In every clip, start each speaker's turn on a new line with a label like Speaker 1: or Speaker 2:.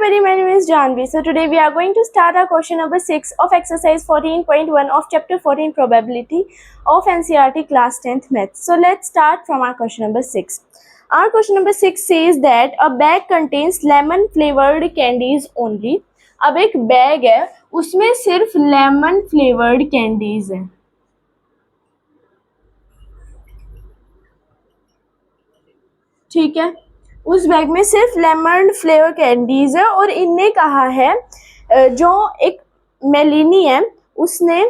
Speaker 1: everybody, my name is Janvi. So today we are going to start our question number 6 of exercise 14.1 of chapter 14 probability of NCERT class 10th math. So let's start from our question number 6. Our question number 6 says that a bag contains lemon flavored candies only. अब एक bag है उसमें सिर्फ lemon flavoured candies है. ठीक है, उस bag में सिर्फ लेमन फ्लेवर कैंडीज है और इनने कहा है जो एक मेलिनी है उसने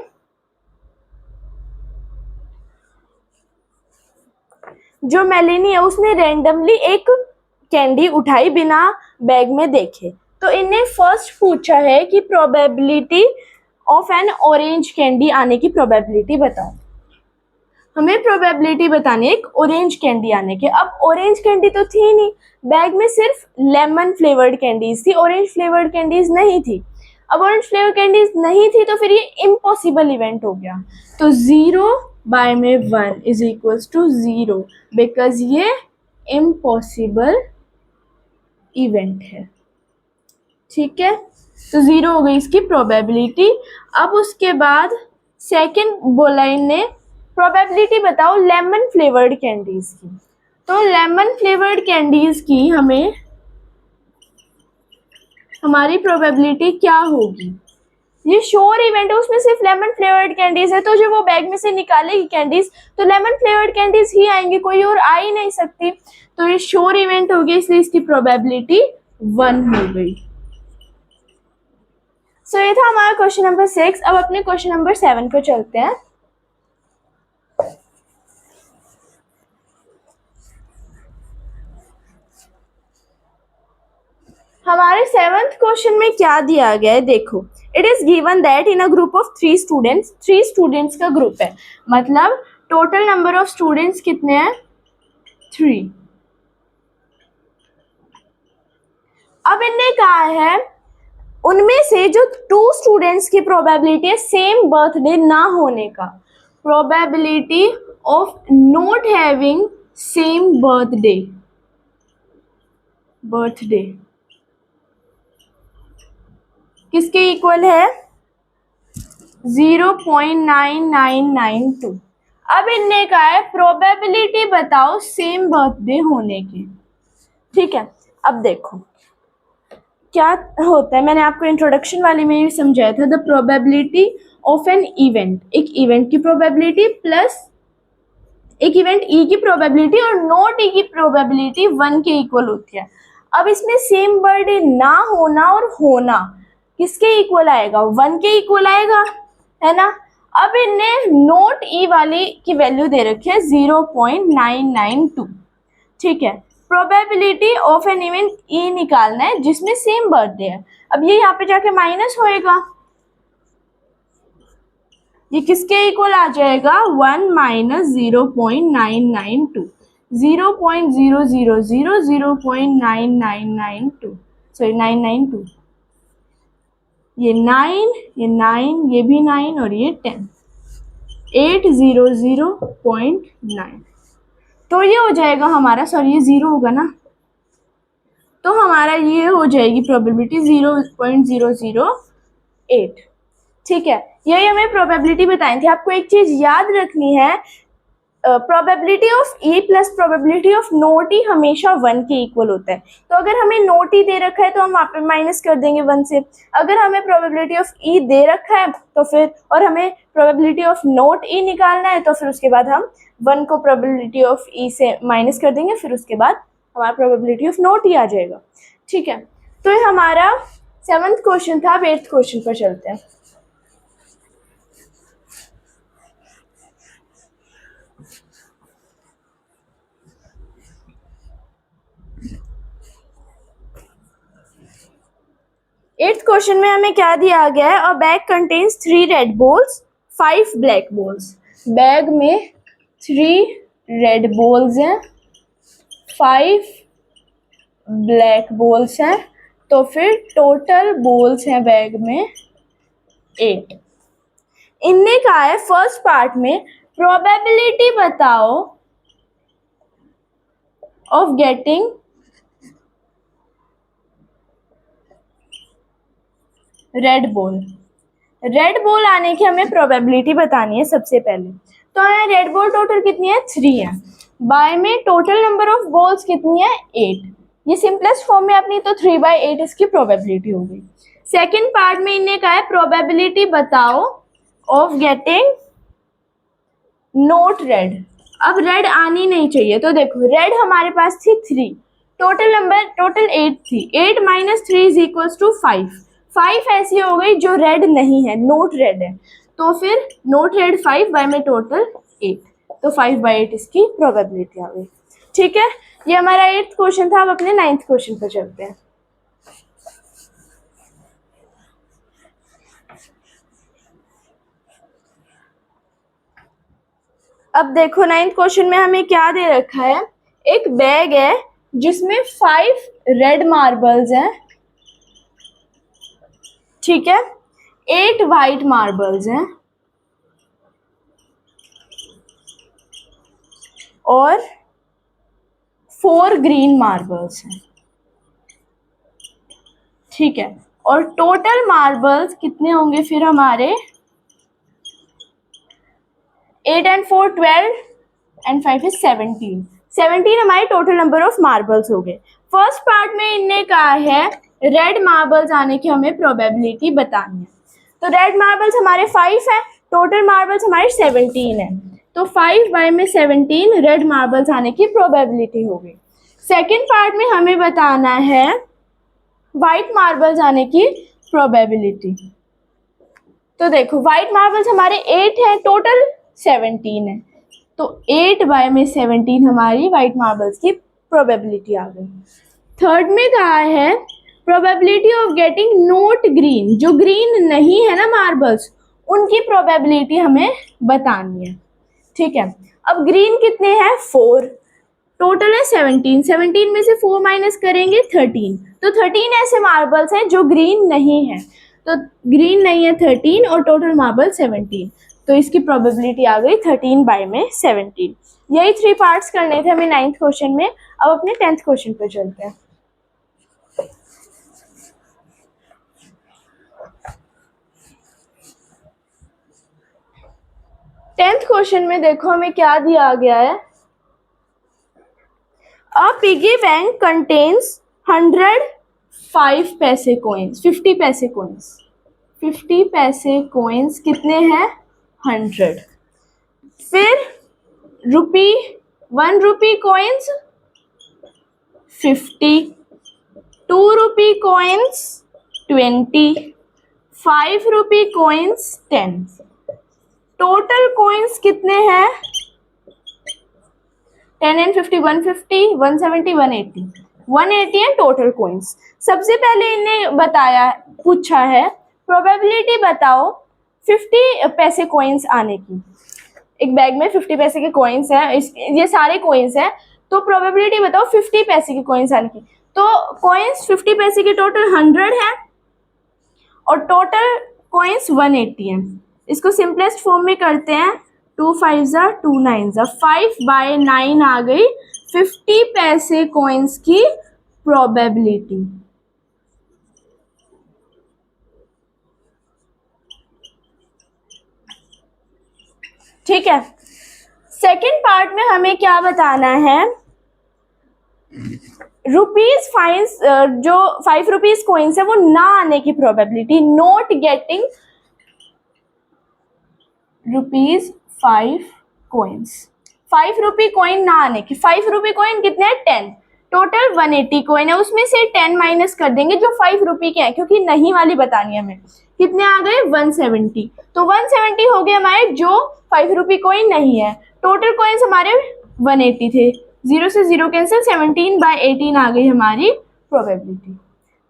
Speaker 1: रैंडमली एक कैंडी उठाई बिना बैग में देखे. तो इनने फर्स्ट पूछा है कि probability of N orange candy आने की प्रोबेबिलिटी बताओ. हमें प्रोबेबिलिटी बतानी है एक ऑरेंज कैंडी आने के. अब ऑरेंज कैंडी तो थी नहीं, बैग में सिर्फ लेमन फ्लेवर्ड कैंडीज थी, ऑरेंज फ्लेवर्ड कैंडीज नहीं थी. अब ऑरेंज फ्लेवर कैंडीज नहीं थी तो फिर ये इम्पॉसिबल इवेंट हो गया. तो 0 बाय में 1 इज इक्वल्स टू 0 बिकॉज ये इम्पॉसिबल इवेंट है. ठीक है, तो 0 हो गई इसकी प्रोबेबिलिटी. अब उसके बाद सेकेंड बोला इनने प्रोबेबिलिटी बताओ लेमन फ्लेवर्ड कैंडीज की. तो लेमन फ्लेवर्ड कैंडीज की हमारी प्रोबेबिलिटी क्या होगी. ये श्योर इवेंट है, उसमें सिर्फ लेमन फ्लेवर्ड कैंडीज है, तो जो वो बैग में से निकालेगी कैंडीज तो लेमन फ्लेवर्ड कैंडीज ही आएंगे, कोई और आ ही नहीं सकती. तो ये श्योर इवेंट हो गया, इसलिए इसकी प्रोबेबिलिटी 1 हो गई. सो ये था हमारा क्वेश्चन नंबर 6. अब अपने क्वेश्चन नंबर 7 पर चलते हैं. हमारे 7th क्वेश्चन में क्या दिया गया है देखो. It is given that in a group of 3 students, 3 students का ग्रुप है, मतलब टोटल नंबर ऑफ स्टूडेंट्स कितने हैं 3. अब इनने कहा है उनमें से जो 2 स्टूडेंट्स की प्रोबेबिलिटी है सेम बर्थडे ना होने का, probability of not having same birthday किसके इक्वल है 0.9992. अब इनने कहा है प्रोबेबिलिटी बताओ सेम बर्थडे होने की. ठीक है, अब देखो क्या होता है, मैंने आपको इंट्रोडक्शन वाले में भी समझाया था. The probability of an event, एक इवेंट की प्रोबेबिलिटी प्लस एक इवेंट ई की प्रोबेबिलिटी और नॉट ई की प्रोबेबिलिटी 1 के इक्वल होती है. अब इसमें सेम बर्थडे ना होना और होना किसके इक्वल आएगा 1 के इक्वल आएगा, है ना. अब इनने नॉट ई वाली की वैल्यू दे रखी है 0.992. ठीक है, probability of an event E निकालना है जिसमें सेम बर्थडे है. अब ये यहाँ पे जाके माइनस होएगा, ये किसके इक्वल आ जाएगा 1 माइनस 0.992, 0.0000.9992 सॉरी 992. ये 9, ये 9, ये भी 9 और ये 10, 800.9. तो ये हो जाएगा हमारा, सॉरी ये 0 होगा ना, तो हमारा ये हो जाएगी प्रोबेबिलिटी 0.008. ठीक है, यही हमें प्रोबेबिलिटी बताई थी. आपको एक चीज याद रखनी है, probability of E plus probability of not E हमेशा 1 के इक्वल होता है. तो अगर हमें नॉट ई दे रखा है तो हम वहाँ पे माइनस कर देंगे 1 से. अगर हमें प्रोबेबिलिटी ऑफ ई दे रखा है तो फिर, और हमें प्रोबेबिलिटी ऑफ नॉट ई निकालना है तो फिर उसके बाद हम 1 को प्रोबेबिलिटी ऑफ ई से माइनस कर देंगे, फिर उसके बाद हमारा प्रोबेबिलिटी ऑफ नॉट ई आ जाएगा. ठीक है, तो ये हमारा 7th क्वेश्चन था. अब 8th क्वेश्चन पर चलते हैं. एट्थ क्वेश्चन में हमें क्या दिया गया है, अ bag contains 3 red balls 5 black balls. Bag में 3 रेड बॉल्स हैं, 5 ब्लैक बॉल्स हैं, तो फिर टोटल बॉल्स हैं बैग में 8. इनने कहा है फर्स्ट पार्ट में प्रोबेबिलिटी बताओ ऑफ गेटिंग रेड बॉल आने की हमें प्रोबेबिलिटी बतानी है सबसे पहले। तो हमें रेड बॉल टोटल कितनी है 3 है, बाय में टोटल नंबर ऑफ बॉल्स कितनी है 8। ये सिंपलेस्ट फॉर्म में अपनी तो 3/8 इसकी प्रोबेबिलिटी हो गई। सेकेंड पार्ट में इन्हें कहा है प्रोबेबिलिटी बताओ ऑफ गेटिंग नोट रेड। अब रेड आनी नहीं चाहिए, तो देखो रेड हमारे पास थी 3, टोटल 8 थी, 8 - 3 = 5। 5 ऐसी हो गई जो रेड नहीं है, नोट रेड है, तो फिर नोट रेड 5 बाय में टोटल 8, तो 5/8 इसकी प्रोबेबिलिटी आ गई। ठीक है, ये हमारा 8th क्वेश्चन था। अब अपने 9th क्वेश्चन पर चलते हैं। अब देखो 9th क्वेश्चन में हमें क्या दे रखा है, एक बैग है जिसमें 5 रेड मार्बल्स हैं, ठीक है, 8 वाइट मार्बल्स हैं और 4 ग्रीन मार्बल्स हैं, ठीक है। और टोटल मार्बल्स कितने होंगे फिर हमारे 8 and 4 12 and 5 is 17। 17 हमारे टोटल नंबर ऑफ मार्बल्स हो गए। फर्स्ट पार्ट में इनने कहा है रेड मार्बल्स आने की हमें प्रोबेबिलिटी बतानी है। तो रेड मार्बल्स हमारे 5 है, टोटल मार्बल्स हमारे 17 है, तो 5 बाय में 17 रेड मार्बल्स आने की प्रोबेबिलिटी हो गई। सेकेंड पार्ट में हमें बताना है वाइट मार्बल्स आने की प्रोबेबिलिटी। तो देखो वाइट मार्बल्स हमारे 8 है, टोटल 17 है, तो 8 बाय में 17 हमारी वाइट मार्बल्स की प्रोबेबिलिटी आ गई। थर्ड में कहा है probability of getting note green, जो ग्रीन नहीं है ना मार्बल्स, उनकी प्रोबेबिलिटी हमें बतानी है, ठीक है। अब ग्रीन कितने हैं 4, टोटल है 17, 17 में से 4 माइनस करेंगे 13, तो 13 ऐसे मार्बल्स हैं जो ग्रीन नहीं है, तो ग्रीन नहीं है 13 और टोटल मार्बल 17, तो इसकी प्रोबेबिलिटी आ गई 13 बाय में 17। यही 3 पार्ट्स करने थे हमें 9th क्वेश्चन में। अब अपने 10th क्वेश्चन पर चलते हैं। टेंथ क्वेश्चन में देखो हमें क्या दिया गया है, अ पिगी बैंक कंटेन्स 105 पैसे कोइंस, 50 पैसे कोइंस, 50 पैसे कोइंस कितने हैं 100। फिर ₹1 coins 50, ₹2 coins 20, ₹5 coins 10। Total coins कितने हैं 10 and 50 150 170 180, 180 है टोटल कोइंस। सबसे पहले इन्हें पूछा है प्रोबेबिलिटी बताओ 50 पैसे कोइंस आने की। एक बैग में 50 पैसे के कोइंस हैं, ये सारे कोइंस हैं, तो प्रोबेबिलिटी बताओ 50 पैसे के कोइंस आने की। तो कोइंस 50 पैसे के टोटल 100 है और टोटल कोइंस 180 है। इसको सिंपलेस्ट फॉर्म में करते हैं, 2 5 2 9 5 बाय 9 आ गई 50 पैसे कोइंस की प्रोबेबिलिटी। ठीक है, सेकेंड पार्ट में हमें क्या बताना है, रुपीज फाइन्स जो ₹5 कोइंस है वो ना आने की probability, not getting ₹5 coins, ₹5 coin ना आने की। ₹5 कोइन कितने हैं 10, टोटल 180 कोइन है, उसमें से 10 माइनस कर देंगे जो ₹5 के हैं, क्योंकि नहीं वाली बतानी है हमें। कितने आ गए 170, तो 170 हो गए हमारे जो ₹5 कोइन नहीं है। टोटल कोइंस हमारे 180 थे, 0 से 0 कैंसिल, 17 बाय 18 आ गई हमारी प्रोबेबिलिटी।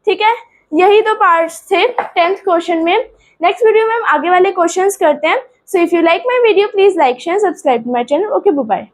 Speaker 1: ठीक है, यही तो पार्ट्स थे 10th क्वेश्चन में। नेक्स्ट वीडियो में हम आगे वाले क्वेश्चंस करते हैं। So if you like my video please like share subscribe to my channel. Okay, bye bye.